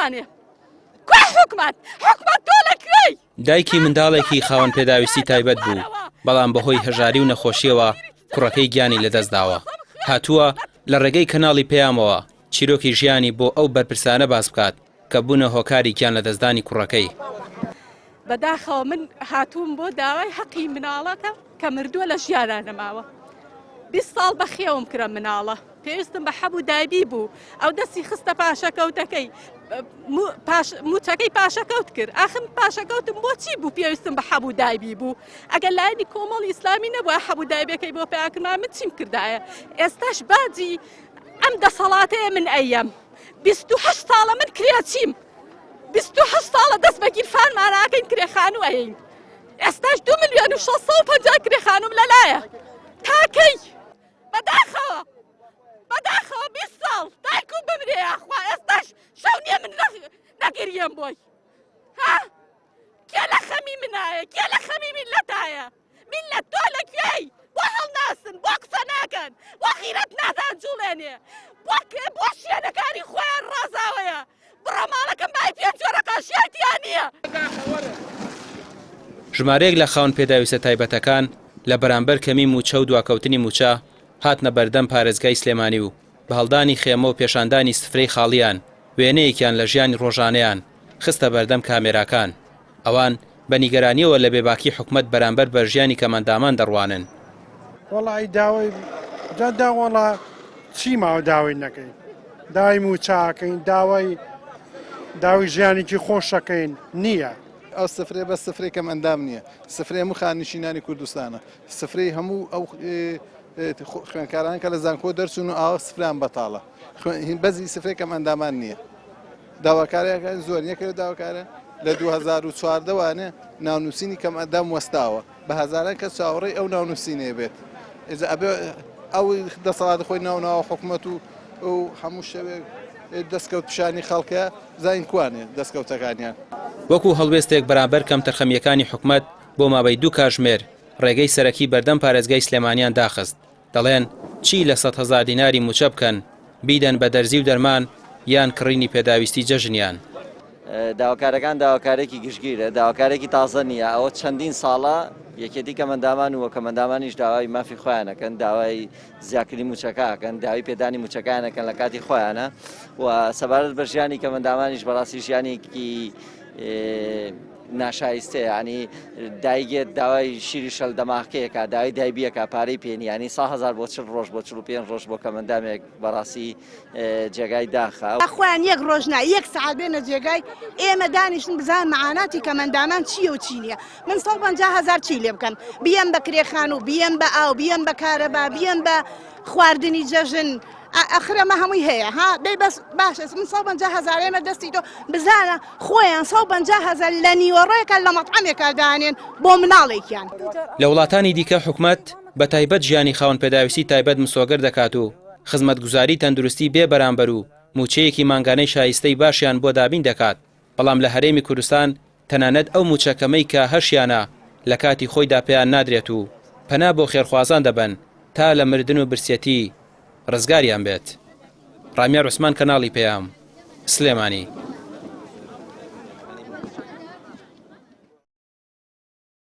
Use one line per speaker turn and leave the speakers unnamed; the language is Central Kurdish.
ئەزانێ کو حکومەت تۆ لەکوێی؟
دایکی منداڵێکی خاوەن پێداویستی تایبەت بوو، بەڵام بەهۆی هەژاری و نەخۆشیەوە کوڕەکەی گیانی لەدەستداوە. هاتووە لە ڕێگەی کەناڵی پەیامەوە چیرۆکی ژیانی بۆ ئەو بەرپرسانە باس بکات کە بوونە هۆکاری گیان لەدەستدانی کوڕەکەی.
بەداخەوە من هاتووم بۆ داوای حەقی مناڵەکە کە مردووە لە ژیانە نەماوە. 20 ساڵ بەخێوم کرە مناڵە، پێویستم بە حەبوو دایبی بوو، ئەو دەستی خستە پاشەکەوتەکەی موچەکەی پاشەکەوت کرد. ئاخم پاشەکەوتم بۆچی بوو پێویستم بە حەبوو دایبی بوو؟ ئەگەر لایەنی کۆمەڵی ئیسلامی نەبووە حەبوو دایبەکەی بۆ پیاکردمان من چیم کردایە؟ ئێستاش باجی ئەم دەسەڵاتەیە من ئەیەم. 28 ساڵە من کرێچیم، 28 ساڵە دەست بە گیرفانمان ناکەین کرێخانووەین. ئێستاش 2,650,000 کرێخانوم لەلایە تاکەی بەداخەوە 20 ساڵ دایکم بمرێ یاخوا ئێستاش شەو نییە من نەگەریم بۆی. ها کێ لە خەمی منایە؟ کێ لە خەمی میلەتایە؟ میلەت تۆ لەکوێی؟ بۆ هەڵناسن، بۆ قسە ناکەن، بۆ غیرەت نازان جوڵێنێ، بۆ شوێنەکانی خۆیان ڕازاوەیە. بڕە ماڵەکەم بای پێنج وەرەقە شێتیان نییە.
ژمارەیەک لە خاوەن پێداویستە تایبەتەکان لە بەرامبەر کەمی موچە و دواکەوتنی موچە هاتنە بەردەم پارێزگای سلێمانی و بە هەڵدانی خێمە و پێشاندانی سفرەی خاڵیان وێنەیەکیان لە ژیانی ڕۆژانەیان خستە بەردەم کامێراکان. ئەوان بە نیگەرانیەوە لە بێباکی حکومەت بەرامبەر بە ژیانی کەمەندامان دەڕوانن.
وەڵی داوای وەڵا چی ماوە داوای نەکەین؟ داوای موچاکەین، داوای ژیانێکی خۆشەکەین نییە.
ئەو سفرێ بە سفرەی کەمەندام نییە، سفرەی هەموو خانشینانی کوردستانە، سفرەی هەموو ئەو خوێنکاران کە لە زانکۆ دەرچوون و ئاوە سفران بەتاڵە، بەزی سفرەی کەمەندامان نییە. داواکاریەکان زۆر یەکە داواکارە لە 2014 وانە ناونووسینی کەمەندام وەستاوە بە هەزاران کەس چاوەڕێی ئەو ناونووسینەیە بێت. ئەو دەسەڵات خۆی ناوناوە حکوومەت و هەموو شەوێک دەستکەوت پیشانی خەڵکە زین کوانێ دەستکەوتەکانیان.
وەکو هەڵوێستێک بەرامبەر کەم تەرخەمیەکانی حکومەت بۆ مابەی 2 کاتژمێر ڕێگەی سەرەکی بەردەم پارێزگای سلێمانیان داخست. دەڵێن چی لە 100,000 دیناری موچە بکەن بیدەن بە دەرزی و دەرمان یان کڕینی پێداویستی جەژنیان.
داواکارەکان داواکارێکی گشتگیرە، داواکارێکی تازە نییە. ئەوە چەندین ساڵە یەکێتی کەمەندامان و کەمەندامانیش داوای مافی خۆیانەکەن، داوای زیاکردنی موچەکەکەن، داوای پێدانی موچەکانەکەن لە کاتی خۆیانە و سەبارەت بە ژیانی کەمەندامانیش بەڕاستی ژیانێکی ناشایستەیە. ینی دایگێت داوای شیری شەل دەماغکەیەکە، داوای دایبیەکە پارەی پێنی، ینی 100,000 بۆ 40 ڕۆژ بۆ 45 ڕۆژ بۆ کەمەندامێک بەڕاستی جێگای داخە.
خۆیان یەک ڕۆژ نا یەک سەعات بێنە جێگای ئێمە دانیشتن بزان معاناتی کەمەندامان چییە و چی نییە. من 150,000 چی لێ بکەن، بیەم بە کرێخان و بیەم بە ئاو، بیەم بە کارەبا، بیەم بە خواردنی جەژن، ئەخرەمە هەمووی هەیە. ها بێ بەس باشە من 150,000 ئێمە دەستی تۆ بزانە خۆیان 150,000 لە نیوەڕێکە لە مەطعەمێکە دانێن بۆ مناڵێکیان.
لە وڵاتانی دیکە حکومەت بە تایبەت ژیانی خاوەن پێداویستی تایبەت مسۆگەر دەکات و خزمەتگوزاری تەندروستی بێ بەرامبەر و موچەیەکی مانگانەی شایستەی باشیان بۆ دابین دەکات. بەڵام لە هەرێمی کوردستان تەنانەت ئەو موچەکەمەی کە هەرشیانە لە کاتی خۆیدا پێیان نادرێت و پەنا بۆ خێرخوازان دەبن تا لە مردن و برسێتی ڕزگاریان بێت. ڕامیار عوسمان، کەناڵی پەیام، سلێمانی.